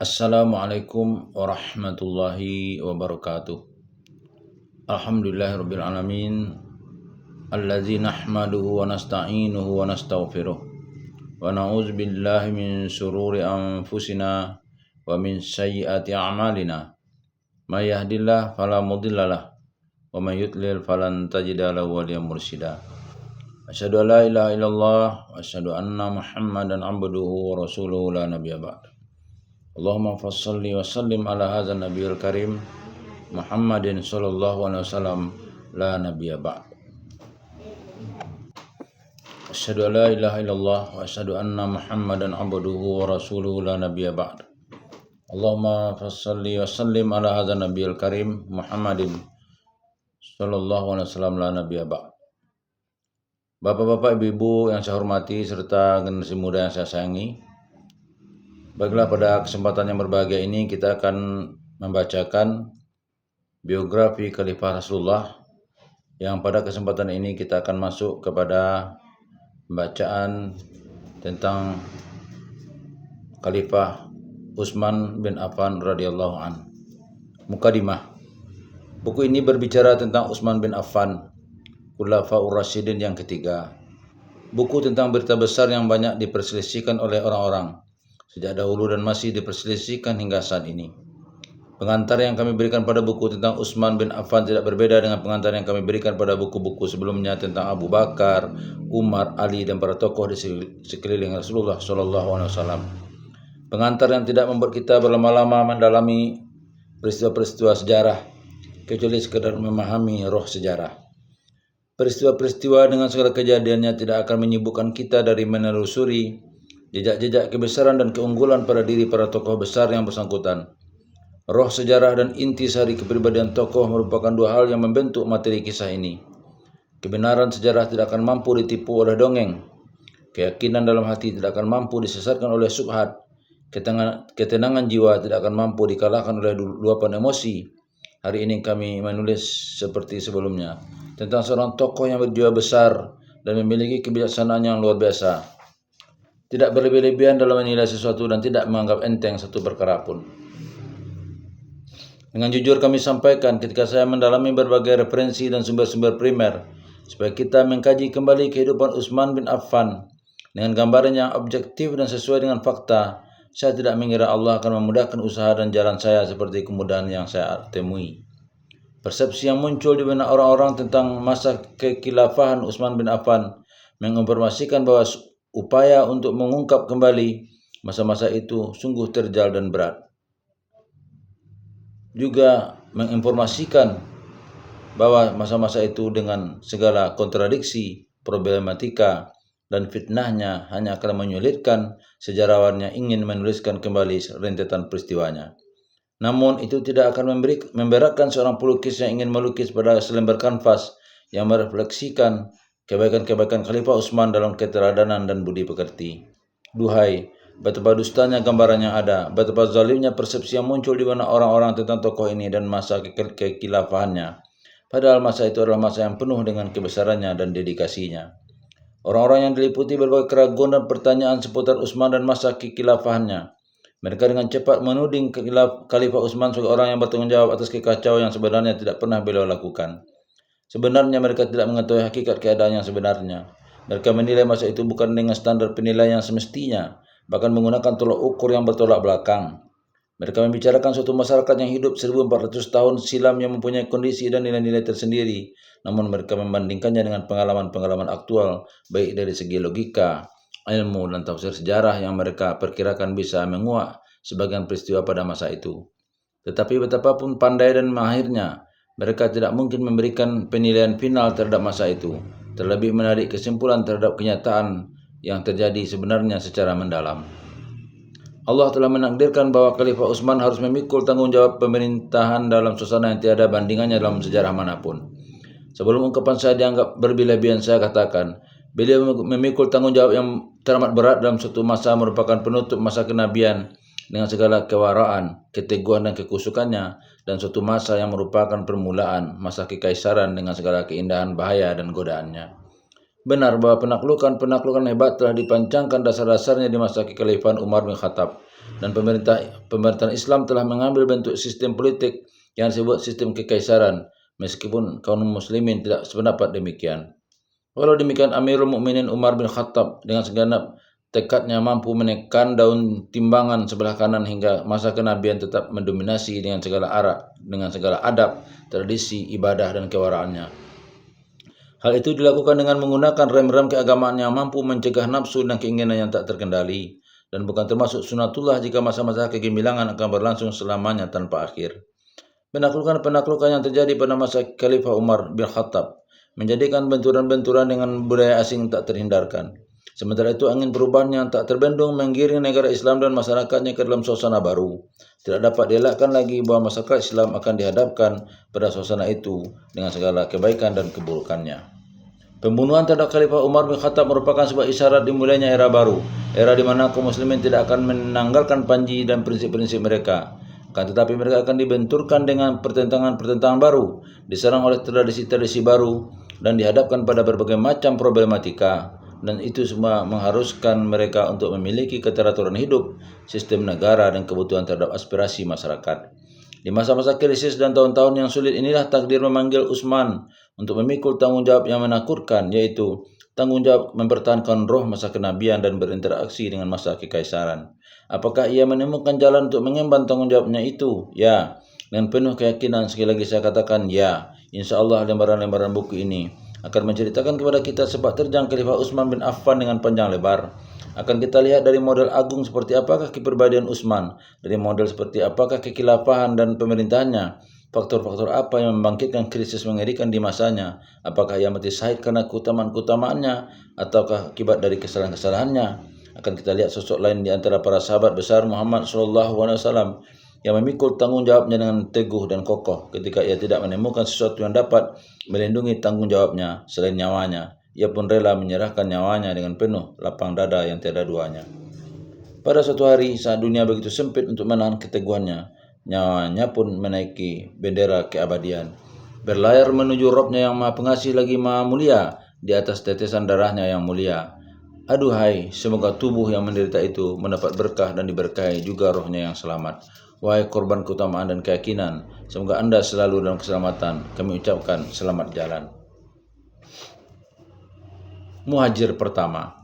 Assalamualaikum warahmatullahi wabarakatuh. Alhamdulillahirabbil alamin. Allazi nahmaduhu wa nasta'inuhu wa nastaghfiruh. Wa na'udzu billahi min syururi anfusina wa min sayyiati a'malina. May yahdihillahu fala mudhillalah wa may yudlil falan tajida lahu waliyyan mursyida. Asyhadu an la ilaha illallah wa asyhadu anna Muhammadan abduhu wa rasuluhu la nabiyya ba'da. Allahumma fassalli wa sallim ala hadzal nabiyil karim Muhammadin sallallahu alaihi wasallam la nabiyya ba'd. Asyhadu an la ilaha illallah wa asyhadu anna Muhammadan abduhu wa rasuluhu la nabiyya ba'd. Allahumma fassalli wa sallim ala hadzal nabiyil karim Muhammadin sallallahu alaihi wasallam la nabiyya ba'd. Bapak-bapak, ibu-ibu yang saya hormati serta generasi muda yang saya sayangi, baiklah, pada kesempatan yang berbahagia ini kita akan membacakan biografi Khalifah Rasulullah, yang pada kesempatan ini kita akan masuk kepada pembacaan tentang Khalifah Utsman bin Affan radhiyallahu an. Mukadimah. Buku ini berbicara tentang Utsman bin Affan, Khulafaur Rasyidin yang ketiga. Buku tentang berita besar yang banyak diperselisihkan oleh orang-orang sejak dahulu dan masih diperselisihkan hingga saat ini. Pengantar yang kami berikan pada buku tentang Utsman bin Affan tidak berbeda dengan pengantar yang kami berikan pada buku-buku sebelumnya tentang Abu Bakar, Umar, Ali, dan para tokoh di sekeliling Rasulullah SAW. Pengantar yang tidak membuat kita berlama-lama mendalami peristiwa-peristiwa sejarah, kecuali sekedar memahami roh sejarah. Peristiwa-peristiwa dengan segala kejadiannya tidak akan menyibukkan kita dari menelusuri jejak-jejak kebesaran dan keunggulan pada diri para tokoh besar yang bersangkutan. Roh sejarah dan intisari kepribadian tokoh merupakan dua hal yang membentuk materi kisah ini. Kebenaran sejarah tidak akan mampu ditipu oleh dongeng. Keyakinan dalam hati tidak akan mampu disesatkan oleh syubhat. Ketenangan jiwa tidak akan mampu dikalahkan oleh luapan emosi. Hari ini kami menulis seperti sebelumnya tentang seorang tokoh yang berjiwa besar dan memiliki kebijaksanaan yang luar biasa. Tidak berlebih-lebihan dalam menilai sesuatu dan tidak menganggap enteng satu perkara pun. Dengan jujur kami sampaikan ketika saya mendalami berbagai referensi dan sumber-sumber primer supaya kita mengkaji kembali kehidupan Utsman bin Affan dengan gambaran yang objektif dan sesuai dengan fakta, saya tidak mengira Allah akan memudahkan usaha dan jalan saya seperti kemudahan yang saya temui. Persepsi yang muncul di benak orang-orang tentang masa kekhilafahan Utsman bin Affan menginformasikan bahwa upaya untuk mengungkap kembali masa-masa itu sungguh terjal dan berat. Juga menginformasikan bahwa masa-masa itu dengan segala kontradiksi, problematika, dan fitnahnya hanya akan menyulitkan sejarawan yang ingin menuliskan kembali rentetan peristiwanya. Namun itu tidak akan memberatkan seorang pelukis yang ingin melukis pada selembar kanvas yang merefleksikan kebaikan-kebaikan Khalifah Utsman dalam keteladanan dan budi pekerti. Duhai, betapa dustanya gambaran yang ada, betapa zalimnya persepsi yang muncul di benak orang-orang tentang tokoh ini dan masa kekhilafahannya. Padahal masa itu adalah masa yang penuh dengan kebesarannya dan dedikasinya. Orang-orang yang diliputi berbagai keraguan dan pertanyaan seputar Utsman dan masa kekhilafahannya. Mereka dengan cepat menuding Khalifah Utsman sebagai orang yang bertanggung jawab atas kekacauan yang sebenarnya tidak pernah beliau lakukan. Sebenarnya mereka tidak mengetahui hakikat keadaan yang sebenarnya. Mereka menilai masa itu bukan dengan standar penilaian yang semestinya, bahkan menggunakan tolak ukur yang bertolak belakang. Mereka membicarakan suatu masyarakat yang hidup 1400 tahun silam yang mempunyai kondisi dan nilai-nilai tersendiri, namun mereka membandingkannya dengan pengalaman-pengalaman aktual, baik dari segi logika, ilmu, dan tafsir sejarah yang mereka perkirakan bisa menguak sebagian peristiwa pada masa itu. Tetapi betapapun pandai dan mahirnya, mereka tidak mungkin memberikan penilaian final terhadap masa itu, terlebih menarik kesimpulan terhadap kenyataan yang terjadi sebenarnya secara mendalam. Allah telah menakdirkan bahwa Khalifah Utsman harus memikul tanggung jawab pemerintahan dalam suasana yang tiada bandingannya dalam sejarah manapun. Sebelum ungkapan saya dianggap berlebihan, saya katakan, beliau memikul tanggung jawab yang teramat berat dalam suatu masa merupakan penutup masa kenabian dengan segala kewaraan, keteguhan dan kekusukannya, dan suatu masa yang merupakan permulaan masa kekaisaran dengan segala keindahan, bahaya, dan godaannya. Benar bahwa penaklukan hebat telah dipancangkan dasar-dasarnya di masa kekhalifahan Umar bin Khattab. dan pemerintahan Islam telah mengambil bentuk sistem politik yang disebut sistem kekaisaran, meskipun kaum muslimin tidak sependapat demikian. Walau demikian, Amirul Mukminin Umar bin Khattab dengan segenap tekadnya mampu menekan daun timbangan sebelah kanan hingga masa kenabian tetap mendominasi dengan segala adab, tradisi, ibadah, dan kewaraannya. Hal itu dilakukan dengan menggunakan rem-rem keagamaan yang mampu mencegah nafsu dan keinginan yang tak terkendali, dan bukan termasuk sunatullah jika masa-masa kegemilangan akan berlangsung selamanya tanpa akhir. Penaklukan yang terjadi pada masa Khalifah Umar bin Khattab menjadikan benturan-benturan dengan budaya asing tak terhindarkan. Sementara itu, angin perubahan yang tak terbendung menggiring negara Islam dan masyarakatnya ke dalam suasana baru. Tidak dapat dielakkan lagi bahwa masyarakat Islam akan dihadapkan pada suasana itu dengan segala kebaikan dan keburukannya. Pembunuhan terhadap Khalifah Umar bin Khattab merupakan sebuah isyarat dimulainya era baru, era di mana kaum muslimin tidak akan menanggalkan panji dan prinsip-prinsip mereka. Tetapi mereka akan dibenturkan dengan pertentangan-pertentangan baru, diserang oleh tradisi-tradisi baru, dan dihadapkan pada berbagai macam problematika. Dan itu semua mengharuskan mereka untuk memiliki keteraturan hidup, sistem negara, dan kebutuhan terhadap aspirasi masyarakat. Di masa-masa krisis dan tahun-tahun yang sulit inilah takdir memanggil Utsman untuk memikul tanggung jawab yang menakutkan, yaitu tanggung jawab mempertahankan roh masa kenabian dan berinteraksi dengan masa kekaisaran. Apakah ia menemukan jalan untuk mengemban tanggung jawabnya itu? Ya, dengan penuh keyakinan. Sekali lagi saya katakan ya. Insya Allah lembaran-lembaran buku ini akan menceritakan kepada kita sepak terjang Khalifah Utsman bin Affan dengan panjang lebar. Akan kita lihat dari model agung seperti apakah kepribadian Utsman, dari model seperti apakah kekhilafahan dan pemerintahannya, faktor-faktor apa yang membangkitkan krisis mengerikan di masanya, apakah ia mati syahid karena keutamaan-keutamaannya, ataukah akibat dari kesalahan-kesalahannya. Akan kita lihat sosok lain di antara para sahabat besar Muhammad SAW yang memikul tanggung jawabnya dengan teguh dan kokoh ketika ia tidak menemukan sesuatu yang dapat melindungi tanggung jawabnya selain nyawanya. Ia pun rela menyerahkan nyawanya dengan penuh lapang dada yang tiada duanya. Pada suatu hari saat dunia begitu sempit untuk menahan keteguhannya, nyawanya pun menaiki bendera keabadian, berlayar menuju Robnya yang maha pengasih lagi maha mulia di atas tetesan darahnya yang mulia. Aduhai, semoga tubuh yang menderita itu mendapat berkah dan diberkahi juga rohnya yang selamat. Wahai korban keutamaan dan keyakinan, semoga Anda selalu dalam keselamatan. Kami ucapkan selamat jalan. Muhajir pertama.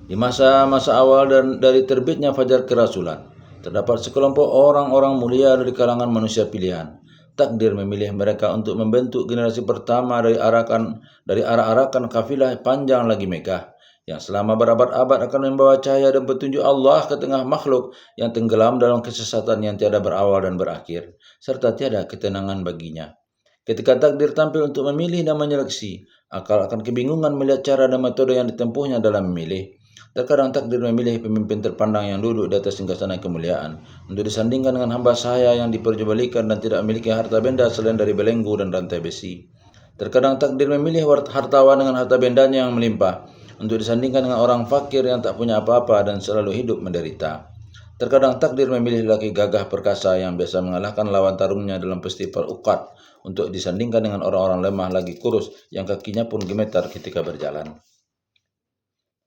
Di masa-masa awal dan dari terbitnya fajar kerasulan, terdapat sekelompok orang-orang mulia dari kalangan manusia pilihan. Takdir memilih mereka untuk membentuk generasi pertama dari arak-arakan kafilah panjang lagi megah, yang selama berabad-abad akan membawa cahaya dan petunjuk Allah ke tengah makhluk yang tenggelam dalam kesesatan yang tiada berawal dan berakhir, serta tiada ketenangan baginya. Ketika takdir tampil untuk memilih dan menyeleksi, akal akan kebingungan melihat cara dan metode yang ditempuhnya dalam memilih. Terkadang takdir memilih pemimpin terpandang yang duduk di atas singgasana kemuliaan untuk disandingkan dengan hamba sahaya yang diperjualbelikan dan tidak memiliki harta benda selain dari belenggu dan rantai besi. Terkadang takdir memilih hartawan dengan harta bendanya yang melimpah untuk disandingkan dengan orang fakir yang tak punya apa-apa dan selalu hidup menderita. Terkadang takdir memilih lelaki gagah perkasa yang biasa mengalahkan lawan tarungnya dalam festival uqad untuk disandingkan dengan orang-orang lemah lagi kurus yang kakinya pun gemetar ketika berjalan.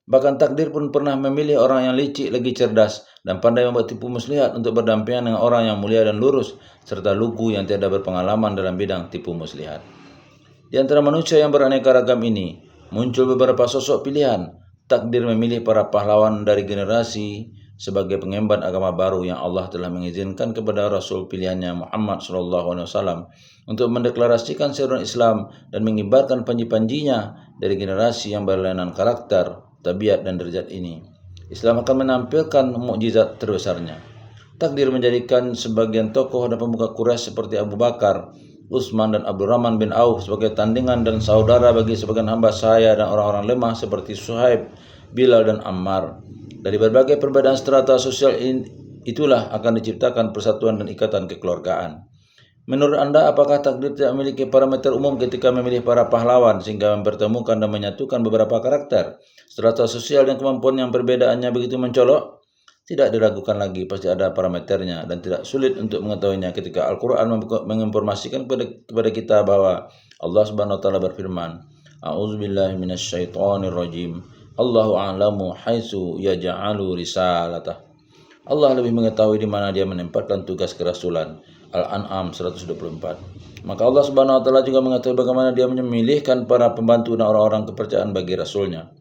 Bahkan takdir pun pernah memilih orang yang licik lagi cerdas dan pandai membuat tipu muslihat untuk berdampingan dengan orang yang mulia dan lurus serta lugu yang tiada berpengalaman dalam bidang tipu muslihat. Di antara manusia yang beraneka ragam ini, muncul beberapa sosok pilihan. Takdir memilih para pahlawan dari generasi sebagai pengemban agama baru yang Allah telah mengizinkan kepada Rasul pilihannya Muhammad SAW untuk mendeklarasikan seruan Islam dan mengibarkan panji-panjinya dari generasi yang berlainan karakter, tabiat dan derajat ini. Islam akan menampilkan mukjizat terbesarnya. Takdir menjadikan sebagian tokoh dan pemuka Quraisy seperti Abu Bakar, Utsman dan Abdurrahman bin Auf sebagai tandingan dan saudara bagi sebagian hamba sahaya dan orang-orang lemah seperti Suhaib, Bilal dan Ammar. Dari berbagai perbedaan strata sosial itulah akan diciptakan persatuan dan ikatan kekeluargaan. Menurut Anda, apakah takdir tidak memiliki parameter umum ketika memilih para pahlawan sehingga mempertemukan dan menyatukan beberapa karakter, strata sosial dan kemampuan yang perbedaannya begitu mencolok? Tidak diragukan lagi, pasti ada parameternya dan tidak sulit untuk mengetahuinya ketika Al-Quran menginformasikan kepada kita bahwa Allah Subhanahu wa taala berfirman, A'udzubillahi minasyaitonirrajim. Allahu a'lamu haitsu yaj'alu risalatah. Allah lebih mengetahui di mana dia menempatkan tugas kerasulan. Al-An'am 124. Maka Allah Subhanahu wa taala juga mengetahui bagaimana dia memilihkan para pembantu dan orang-orang kepercayaan bagi rasulnya.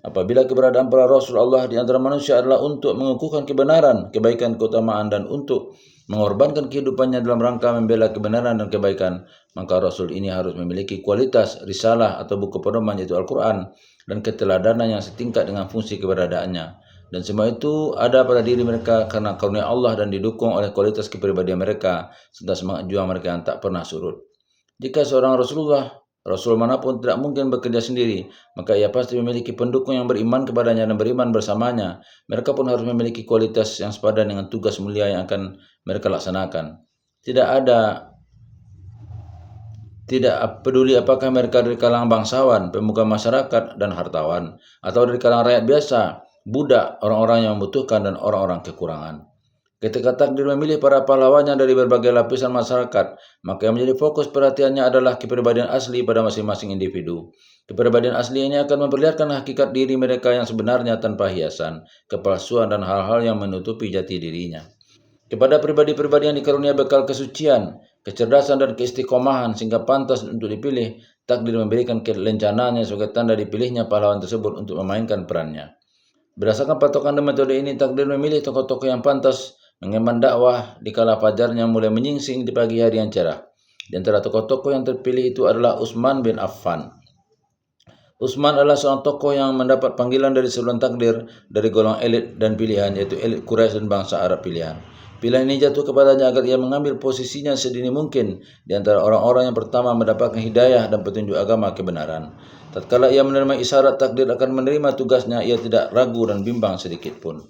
Apabila keberadaan para rasul Allah di antara manusia adalah untuk mengukuhkan kebenaran, kebaikan, keutamaan, dan untuk mengorbankan kehidupannya dalam rangka membela kebenaran dan kebaikan, maka rasul ini harus memiliki kualitas risalah atau buku pedoman yaitu Al-Quran dan keteladanan yang setingkat dengan fungsi keberadaannya. Dan semua itu ada pada diri mereka karena karunia Allah dan didukung oleh kualitas kepribadian mereka serta semangat juang mereka yang tak pernah surut. Jika seorang Rasul manapun tidak mungkin bekerja sendiri, maka ia pasti memiliki pendukung yang beriman kepadanya dan beriman bersamanya. Mereka pun harus memiliki kualitas yang sepadan dengan tugas mulia yang akan mereka laksanakan. Tidak peduli apakah mereka dari kalangan bangsawan, pemuka masyarakat, dan hartawan, atau dari kalangan rakyat biasa, budak, orang-orang yang membutuhkan, dan orang-orang kekurangan. Ketika takdir memilih para pahlawannya dari berbagai lapisan masyarakat, maka yang menjadi fokus perhatiannya adalah kepribadian asli pada masing-masing individu. Kepribadian asli ini akan memperlihatkan hakikat diri mereka yang sebenarnya tanpa hiasan, kepalsuan, dan hal-hal yang menutupi jati dirinya. Kepada pribadi-pribadi yang dikarunia bekal kesucian, kecerdasan, dan keistiqomahan sehingga pantas untuk dipilih, takdir memberikan kelencananya sebagai tanda dipilihnya pahlawan tersebut untuk memainkan perannya. Berdasarkan patokan dan metode ini, takdir memilih tokoh-tokoh yang pantas mengemban dakwah di kala fajarnya mulai menyingsing di pagi hari yang cerah. Di antara tokoh-tokoh yang terpilih itu adalah Utsman bin Affan. Utsman adalah seorang tokoh yang mendapat panggilan dari seluruh takdir dari golongan elit dan pilihan, yaitu elit Quraisy dan bangsa Arab pilihan. Pilihan ini jatuh kepadanya agar ia mengambil posisinya sedini mungkin di antara orang-orang yang pertama mendapatkan hidayah dan petunjuk agama kebenaran. Tatkala ia menerima isyarat takdir akan menerima tugasnya, ia tidak ragu dan bimbang sedikit pun.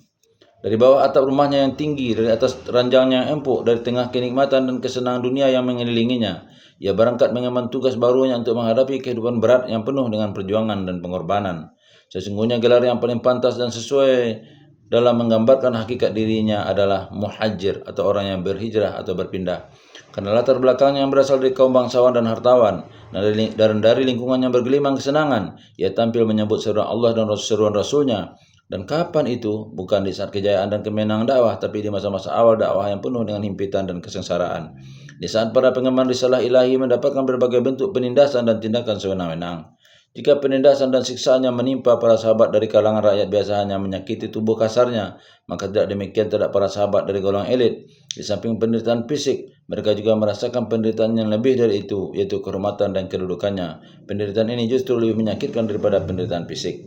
Dari bawah atap rumahnya yang tinggi, dari atas ranjangnya yang empuk, dari tengah kenikmatan dan kesenangan dunia yang mengelilinginya, ia berangkat mengemban tugas barunya untuk menghadapi kehidupan berat yang penuh dengan perjuangan dan pengorbanan. Sesungguhnya gelar yang paling pantas dan sesuai dalam menggambarkan hakikat dirinya adalah muhajir atau orang yang berhijrah atau berpindah. Karena latar belakangnya yang berasal dari kaum bangsawan dan hartawan dan dari lingkungan yang bergelimang kesenangan, ia tampil menyambut seruan Allah dan seruan Rasulnya. Dan kapan itu? Bukan di saat kejayaan dan kemenangan dakwah, tapi di masa-masa awal dakwah yang penuh dengan himpitan dan kesengsaraan. Di saat para pengemban risalah ilahi mendapatkan berbagai bentuk penindasan dan tindakan sewenang-wenang. Jika penindasan dan siksaannya menimpa para sahabat dari kalangan rakyat biasa hanya menyakiti tubuh kasarnya, maka tidak demikian terhadap para sahabat dari golongan elit. Di samping penderitaan fisik, mereka juga merasakan penderitaan yang lebih dari itu, yaitu kehormatan dan kedudukannya. Penderitaan ini justru lebih menyakitkan daripada penderitaan fisik.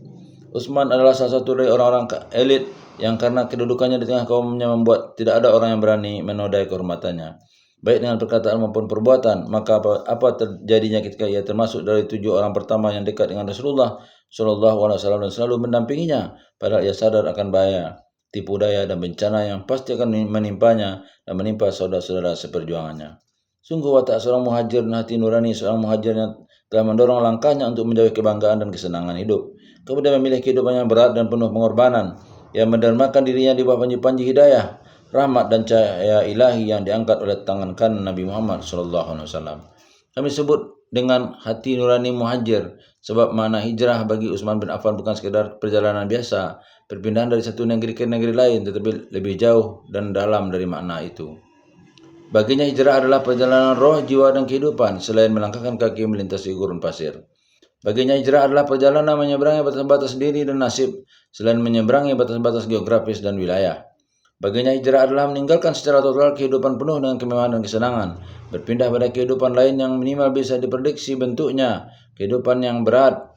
Utsman adalah salah satu dari orang-orang elit yang karena kedudukannya di tengah kaumnya membuat tidak ada orang yang berani menodai kehormatannya, baik dengan perkataan maupun perbuatan. Maka apa terjadinya ketika ia termasuk dari 7 orang pertama yang dekat dengan Rasulullah Shallallahu Alaihi Wasallam dan selalu mendampinginya, padahal ia sadar akan bahaya, tipu daya, dan bencana yang pasti akan menimpanya dan menimpa saudara-saudara seperjuangannya. Sungguh watak seorang muhajir dan hati nurani seorang muhajir yang telah mendorong langkahnya untuk menjauhi kebanggaan dan kesenangan hidup. Kemudian memilih kehidupan yang berat dan penuh pengorbanan. Ia mendermakan dirinya di bawah panji-panji hidayah, rahmat, dan cahaya ilahi yang diangkat oleh tangan kanan Nabi Muhammad SAW. Kami sebut dengan hati nurani muhajir sebab makna hijrah bagi Utsman bin Affan bukan sekedar perjalanan biasa, perpindahan dari satu negeri ke negeri lain, tetapi lebih jauh dan dalam dari makna itu. Baginya hijrah adalah perjalanan roh, jiwa, dan kehidupan selain melangkahkan kaki melintasi gurun pasir. Baginya hijrah adalah perjalanan menyeberangi batas-batas diri dan nasib selain menyeberangi batas-batas geografis dan wilayah. Baginya hijrah adalah meninggalkan secara total kehidupan penuh dengan kemewahan dan kesenangan, berpindah pada kehidupan lain yang minimal bisa diprediksi bentuknya, kehidupan yang berat,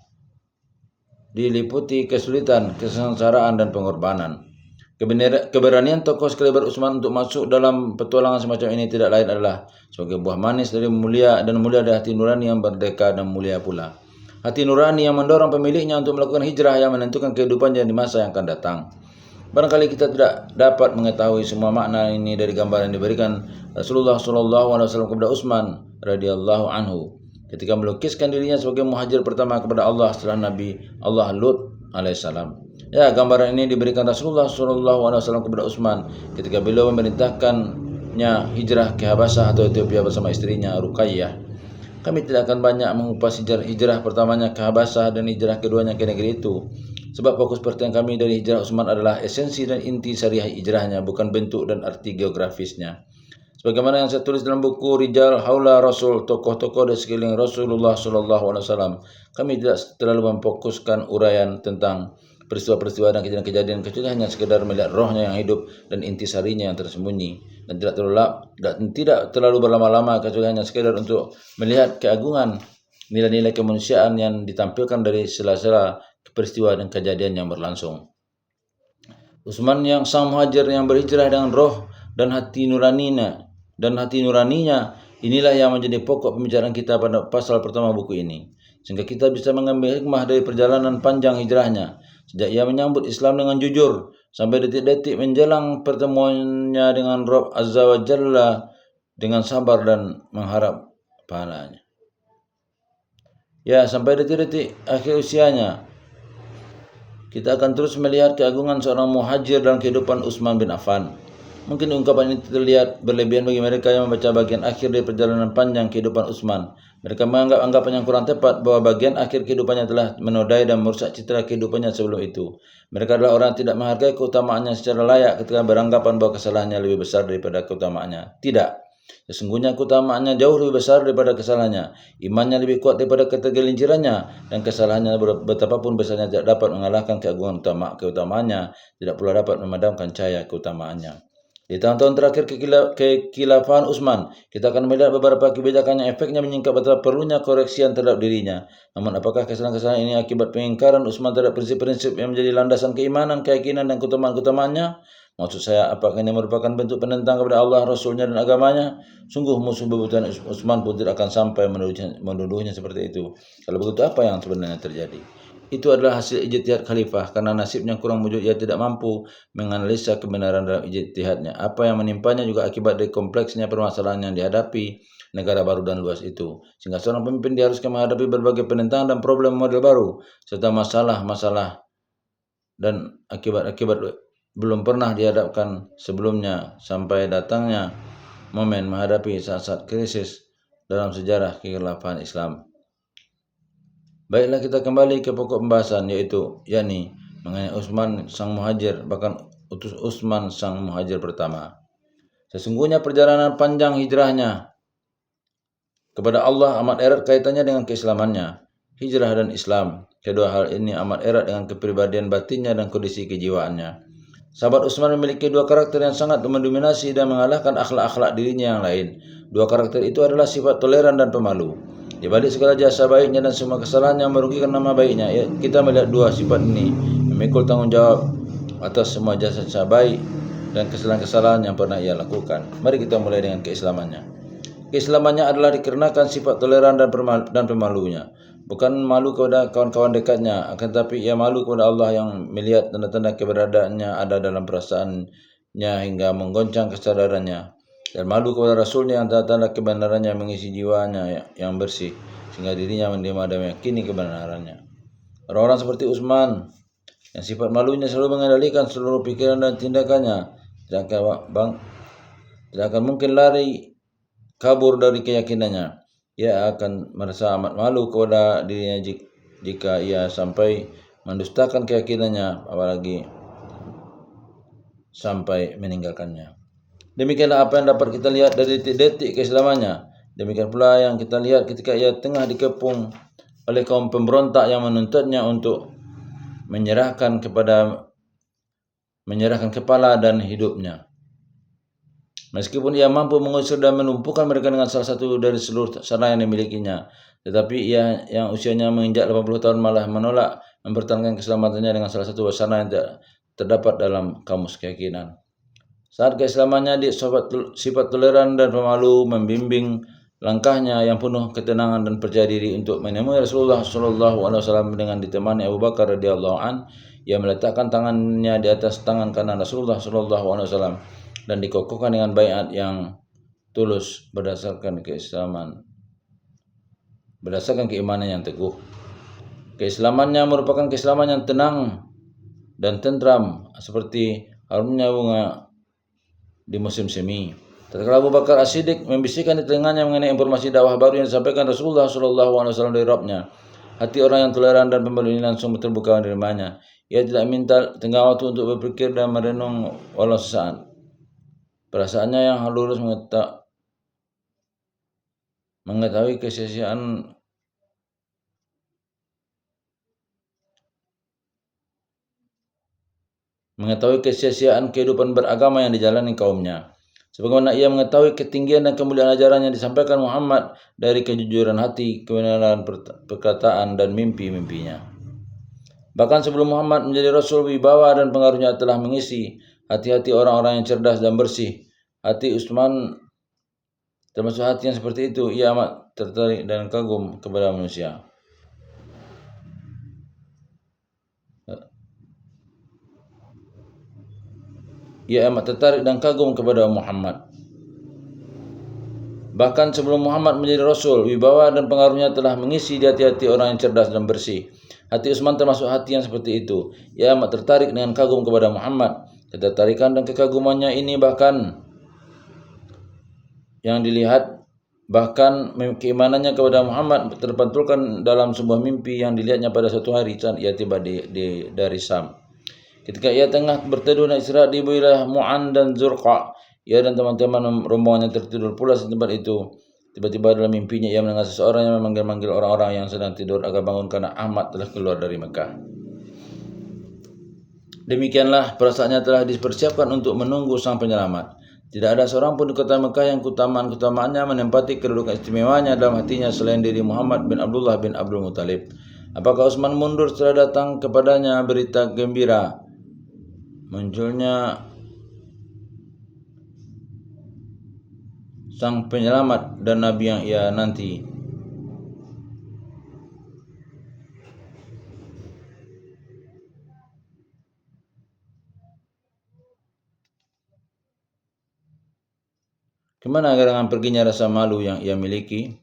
diliputi kesulitan, kesengsaraan, dan pengorbanan. Keberanian tokoh sekaliber Utsman untuk masuk dalam petualangan semacam ini tidak lain adalah sebagai buah manis dari mulia dari hati nurani yang merdeka dan mulia pula. Hati nurani yang mendorong pemiliknya untuk melakukan hijrah yang menentukan kehidupannya di masa yang akan datang. Barangkali kita tidak dapat mengetahui semua makna ini dari gambaran yang diberikan Rasulullah SAW kepada Utsman radhiyallahu anhu ketika melukiskan dirinya sebagai muhajir pertama kepada Allah setelah Nabi Allah Lut alaihissalam. Ya, gambaran ini diberikan Rasulullah SAW kepada Utsman ketika beliau memerintahkannya hijrah ke Habasyah atau Ethiopia bersama istrinya Ruqayyah. Kami tidak akan banyak mengupas hijrah pertamanya ke Habasyah dan hijrah keduanya ke negeri itu. Sebab fokus perhatian kami dari hijrah Utsman adalah esensi dan inti syariah hijrahnya, bukan bentuk dan arti geografisnya. Sebagaimana yang saya tulis dalam buku Rijal Haula Rasul, tokoh-tokoh di sekeliling Rasulullah SAW, kami tidak terlalu memfokuskan uraian tentang peristiwa-peristiwa dan kejadian-kejadian, kecuali hanya sekedar melihat rohnya yang hidup dan inti sarinya yang tersembunyi, dan tidak terlalu berlama-lama, kecuali hanya sekedar untuk melihat keagungan nilai-nilai kemanusiaan yang ditampilkan dari sela-sela peristiwa dan kejadian yang berlangsung. Utsman yang sang muhajir yang berhijrah dengan roh dan hati nuraninya, inilah yang menjadi pokok pembicaraan kita pada pasal pertama buku ini, sehingga kita bisa mengambil hikmah dari perjalanan panjang hijrahnya, sejak ia menyambut Islam dengan jujur sampai detik-detik menjelang pertemuannya dengan Rabb Azza wa Jalla dengan sabar dan mengharap pahalanya. Ya, sampai detik-detik akhir usianya, kita akan terus melihat keagungan seorang muhajir dalam kehidupan Utsman bin Affan. Mungkin ungkapan ini terlihat berlebihan bagi mereka yang membaca bagian akhir dari perjalanan panjang kehidupan Utsman. Mereka menganggap anggapan yang kurang tepat bahwa bagian akhir kehidupannya telah menodai dan merusak citra kehidupannya sebelum itu. Mereka adalah orang yang tidak menghargai keutamaannya secara layak ketika beranggapan bahwa kesalahannya lebih besar daripada keutamaannya. Tidak. Sesungguhnya keutamaannya jauh lebih besar daripada kesalahannya. Imannya lebih kuat daripada ketergelincirannya, dan kesalahannya betapapun besarnya tidak dapat mengalahkan keagungan keutamaannya, tidak pula dapat memadamkan cahaya keutamaannya. Di tahun-tahun terakhir kekhilafahan Utsman, kita akan melihat beberapa kebijakan yang efeknya menyingkap betapa perlunya koreksian terhadap dirinya. Namun apakah kesalahan-kesalahan ini akibat pengingkaran Utsman terhadap prinsip-prinsip yang menjadi landasan keimanan, keyakinan, dan keutamaan-keutamaannya? Maksud saya, apakah ini merupakan bentuk penentang kepada Allah, Rasulnya, dan agamanya? Sungguh musuh bebuyutan Utsman pun tidak akan sampai menuduhnya seperti itu. Kalau begitu, apa yang sebenarnya terjadi? Itu adalah hasil ijtihad khalifah, karena nasibnya kurang wujud ia tidak mampu menganalisa kebenaran dalam ijtihadnya. Apa yang menimpanya juga akibat dari kompleksnya permasalahan yang dihadapi negara baru dan luas itu, sehingga seorang pemimpin diharuskan menghadapi berbagai penentangan dan problem model baru, serta masalah-masalah dan akibat-akibat belum pernah dihadapkan sebelumnya, sampai datangnya momen menghadapi saat-saat krisis dalam sejarah kekhilafahan Islam. Baiklah, kita kembali ke pokok pembahasan, yakni mengenai Utsman sang muhajir, bahkan Utsman sang muhajir pertama. Sesungguhnya perjalanan panjang hijrahnya kepada Allah amat erat kaitannya dengan keislamannya. Hijrah dan Islam, kedua hal ini amat erat dengan kepribadian batinnya dan kondisi kejiwaannya. Sahabat Utsman memiliki dua karakter yang sangat mendominasi dan mengalahkan akhlak-akhlak dirinya yang lain. Dua karakter itu adalah sifat toleran dan pemalu. Di balik segala jasa baiknya dan semua kesalahan yang merugikan nama baiknya, kita melihat dua sifat ini memikul tanggung jawab atas semua jasa baik dan kesalahan-kesalahan yang pernah ia lakukan. Mari kita mulai dengan keislamannya. Keislamannya adalah dikarenakan sifat toleran dan pemalunya. Bukan malu kepada kawan-kawan dekatnya, akan tetapi ia malu kepada Allah yang melihat tanda-tanda keberadaannya ada dalam perasaannya hingga menggoncang kesadarannya, dan malu kepada Rasulnya yang tanda-tanda kebenarannya mengisi jiwanya yang bersih, sehingga dirinya menerima dan meyakini kebenarannya. Orang-orang seperti Utsman yang sifat malunya selalu mengendalikan seluruh pikiran dan tindakannya, tidak akan mungkin lari kabur dari keyakinannya. Ia akan merasa amat malu kepada dirinya jika ia sampai mendustakan keyakinannya, apalagi sampai meninggalkannya. Demikianlah apa yang dapat kita lihat dari detik-detik keislamannya. Demikian pula yang kita lihat ketika ia tengah dikepung oleh kaum pemberontak yang menuntutnya untuk menyerahkan kepala dan hidupnya. Meskipun ia mampu mengusir dan menumpukan mereka dengan salah satu dari seluruh sarana yang dimilikinya, tetapi ia yang usianya menginjak 80 tahun malah menolak mempertahankan keselamatannya dengan salah satu sarana yang terdapat dalam kamus keyakinan. Saat keislamannya, sifat toleran dan pemalu membimbing langkahnya yang penuh ketenangan dan percaya diri untuk menemui Rasulullah SAW dengan ditemani Abu Bakar radhiyallahu an. Ia meletakkan tangannya di atas tangan kanan Rasulullah SAW dan dikokohkan dengan baiat yang tulus berdasarkan keimanan yang teguh. Keislamannya merupakan keislaman yang tenang dan tentram, seperti harumnya bunga di musim semi. Tatkala Abu Bakar As-Siddiq membisikkan di telinganya mengenai informasi dakwah baru yang disampaikan Rasulullah SAW dari Rabb-nya, hati orang yang toleran dan pemalu ini langsung terbuka menerimanya. Ia tidak minta tengah waktu untuk berpikir dan merenung walau sesaat. Perasaannya yang lurus mengetahui kesia-siaan kehidupan beragama yang dijalani kaumnya. Sebagaimana ia mengetahui ketinggian dan kemuliaan ajaran yang disampaikan Muhammad dari kejujuran hati, kebenaran perkataan, dan mimpi-mimpinya. Bahkan sebelum Muhammad menjadi Rasul, wibawa dan pengaruhnya telah mengisi hati-hati orang-orang yang cerdas dan bersih. Hati Utsman termasuk hati yang seperti itu. Ia amat tertarik dan kagum kepada manusia. Ia amat tertarik dan kagum kepada Muhammad. Bahkan sebelum Muhammad menjadi Rasul, wibawa dan pengaruhnya telah mengisi di hati-hati orang yang cerdas dan bersih. Hati Utsman termasuk hati yang seperti itu. Ia amat tertarik dengan kagum kepada Muhammad. Ketertarikan dan kekagumannya ini bahkan yang dilihat, bahkan keimanannya kepada Muhammad terpantulkan dalam sebuah mimpi yang dilihatnya pada suatu hari saat ia tiba dari Sam. Ketika ia tengah berteduh dan istirahat di wilayah Mu'an dan Zurqa, ia dan teman-teman rombongannya tertidur pula di tempat itu. Tiba-tiba dalam mimpinya ia mendengar seseorang yang memanggil-manggil orang-orang yang sedang tidur agar bangun karena Ahmad telah keluar dari Mekah. Demikianlah perasaannya telah dipersiapkan untuk menunggu sang penyelamat. Tidak ada seorang pun di kota Mekah yang keutamaan-keutamaannya menempati kedudukan istimewanya dalam hatinya selain diri Muhammad bin Abdullah bin Abdul Muttalib. Apakah Utsman mundur setelah datang kepadanya berita gembira munculnya sang penyelamat dan nabi yang ia nanti? Kemana gerangan perginya rasa malu yang ia miliki?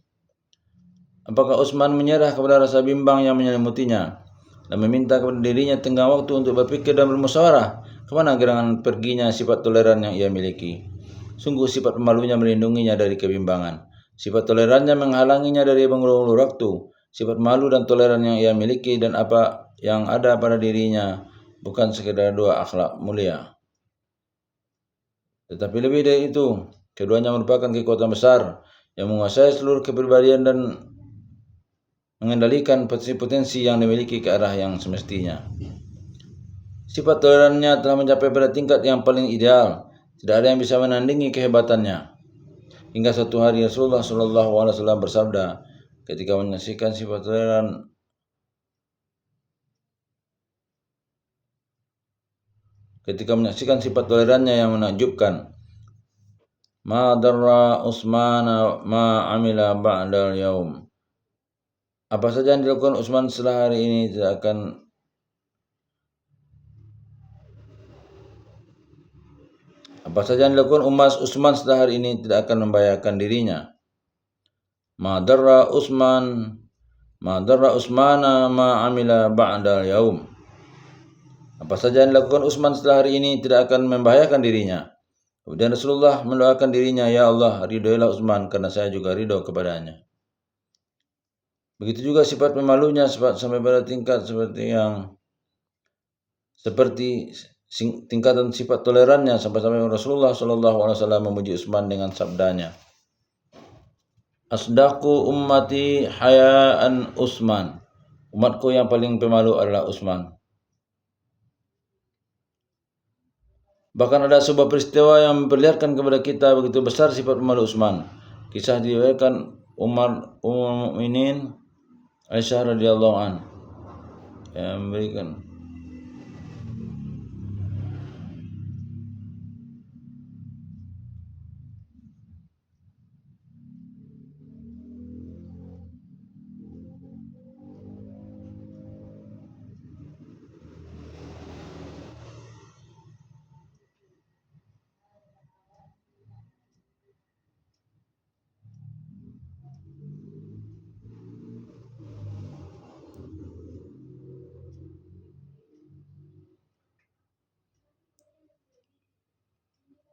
Apakah Utsman menyerah kepada rasa bimbang yang menyelimutinya dan meminta kepada dirinya tengah waktu untuk berpikir dan bermusyawarah? Kemana gerangan perginya sifat toleran yang ia miliki? Sungguh sifat pemalunya melindunginya dari kebimbangan. Sifat tolerannya menghalanginya dari mengulur-ulur waktu. Sifat malu dan toleran yang ia miliki dan apa yang ada pada dirinya bukan sekedar dua akhlak mulia, tetapi lebih dari itu. Keduanya merupakan kekuatan besar yang menguasai seluruh kepribadian dan mengendalikan potensi yang dimiliki ke arah yang semestinya. Sifat tolerannya telah mencapai pada tingkat yang paling ideal. Tidak ada yang bisa menandingi kehebatannya. Hingga suatu hari Rasulullah SAW bersabda ketika menyaksikan sifat tolerannya yang menakjubkan, "Ma darra Utsman ma amila ba'dal yaum." Apa saja yang dilakukan Utsman setelah hari ini tidak akan Utsman setelah hari ini tidak akan membahayakan dirinya. Ma darra Utsmana ma amila ba'dal yaum. Apa saja yang dilakukan Utsman setelah hari ini tidak akan membahayakan dirinya. Kemudian Rasulullah mendoakan dirinya, "Ya Allah, ridhoilah Utsman karena saya juga ridho kepadanya." Begitu juga sifat pemalunya sampai pada tingkat seperti tingkatan sifat tolerannya sampai Rasulullah SAW memuji Utsman dengan sabdanya, "Asdaqu ummati hayaan Utsman." Umatku yang paling pemalu adalah Utsman. Bahkan ada sebuah peristiwa yang memperlihatkan kepada kita begitu besar sifat pemalu Utsman. Kisah diriwayatkan Ummul Mukminin Aisyah radhiyallahu an yang memberikan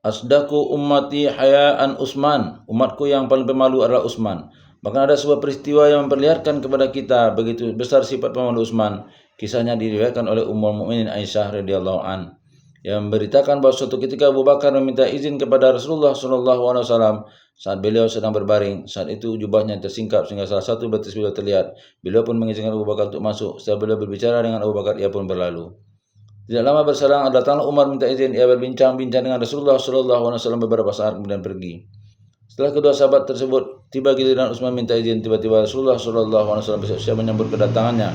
Asdaqu ummati hayaan Utsman. Umatku yang paling pemalu adalah Utsman. Bahkan ada sebuah peristiwa yang memperlihatkan kepada kita begitu besar sifat pemalu Utsman. Kisahnya diriwayatkan oleh Ummul Mukminin Aisyah radhiyallahu an, yang memberitakan bahwa suatu ketika Abu Bakar meminta izin kepada Rasulullah SAW saat beliau sedang berbaring. Saat itu jubahnya tersingkap sehingga salah satu betis beliau terlihat. Beliau pun mengizinkan Abu Bakar untuk masuk. Setelah beliau berbicara dengan Abu Bakar, ia pun berlalu. Tidak lama berselang, datanglah Umar minta izin. Ia berbincang-bincang dengan Rasulullah SAW beberapa saat kemudian pergi. Setelah kedua sahabat tersebut tiba giliran Utsman minta izin, tiba-tiba Rasulullah SAW bersiap-siap menyambut kedatangannya.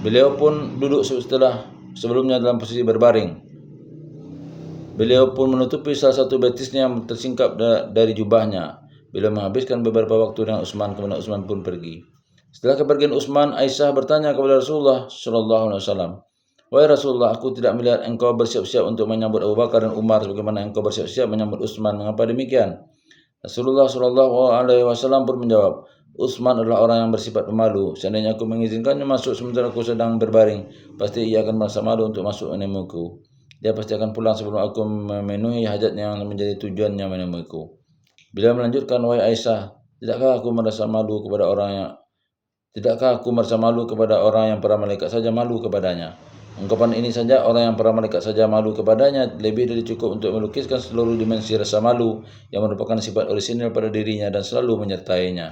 Beliau pun duduk sebelumnya dalam posisi berbaring. Beliau pun menutupi salah satu betisnya yang tersingkap dari jubahnya. Beliau menghabiskan beberapa waktu dengan Utsman, kemudian Utsman pun pergi. Setelah kepergian Utsman, Aisyah bertanya kepada Rasulullah SAW, "Wahai Rasulullah, aku tidak melihat engkau bersiap-siap untuk menyambut Abu Bakar dan Umar sebagaimana engkau bersiap-siap menyambut Utsman. Mengapa demikian?" Rasulullah SAW pun menjawab, "Utsman adalah orang yang bersifat pemalu. Seandainya aku mengizinkannya masuk sementara aku sedang berbaring, pasti ia akan merasa malu untuk masuk menemuiku. Dia pasti akan pulang sebelum aku memenuhi hajatnya yang menjadi tujuannya menemuiku." Beliau melanjutkan, "Wahai Aisyah, tidakkah aku merasa malu kepada orang yang para malaikat saja malu kepadanya? Ungkapan ini saja, orang yang para malaikat saja malu kepadanya, lebih dari cukup untuk melukiskan seluruh dimensi rasa malu yang merupakan sifat orisinil pada dirinya dan selalu menyertainya.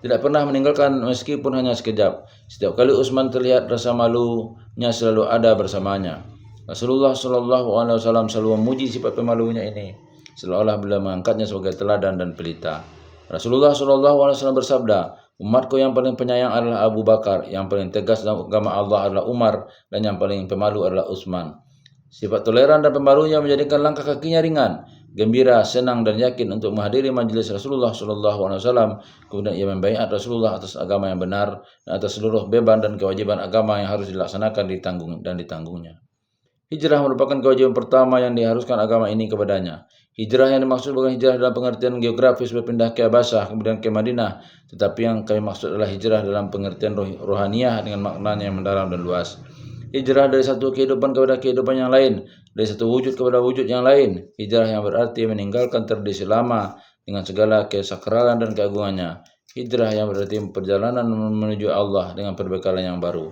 Tidak pernah meninggalkan meskipun hanya sekejap. Setiap kali Utsman terlihat, rasa malunya selalu ada bersamanya." Rasulullah SAW selalu memuji sifat pemalunya ini, seolah-olah beliau mengangkatnya sebagai teladan dan pelita. Rasulullah SAW bersabda, "Umatku yang paling penyayang adalah Abu Bakar, yang paling tegas dalam agama Allah adalah Umar, dan yang paling pemalu adalah Utsman." Sifat toleran dan pemalunya menjadikan langkah kakinya ringan, gembira, senang, dan yakin untuk menghadiri majelis Rasulullah SAW. Kemudian ia membaiat Rasulullah atas agama yang benar dan atas seluruh beban dan kewajiban agama yang harus dilaksanakan ditanggungnya. Hijrah merupakan kewajiban pertama yang diharuskan agama ini kepadanya. Hijrah yang dimaksud bukan hijrah dalam pengertian geografis berpindah ke Habasah kemudian ke Madinah, tetapi yang kami maksud adalah hijrah dalam pengertian rohaniah dengan maknanya yang mendalam dan luas. Hijrah dari satu kehidupan kepada kehidupan yang lain, dari satu wujud kepada wujud yang lain. Hijrah yang berarti meninggalkan tradisi lama dengan segala kesakralan dan keagungannya. Hijrah yang berarti perjalanan menuju Allah dengan perbekalan yang baru.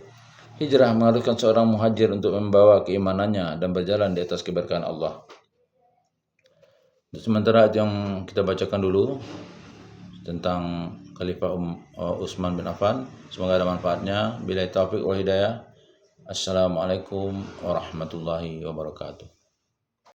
Hijrah mengharuskan seorang muhajir untuk membawa keimanannya dan berjalan di atas keberkahan Allah. Sementara itu yang kita bacakan dulu tentang Khalifah Utsman bin Affan. Semoga ada manfaatnya. Billahi taufiq wal hidayah. Assalamualaikum warahmatullahi wabarakatuh.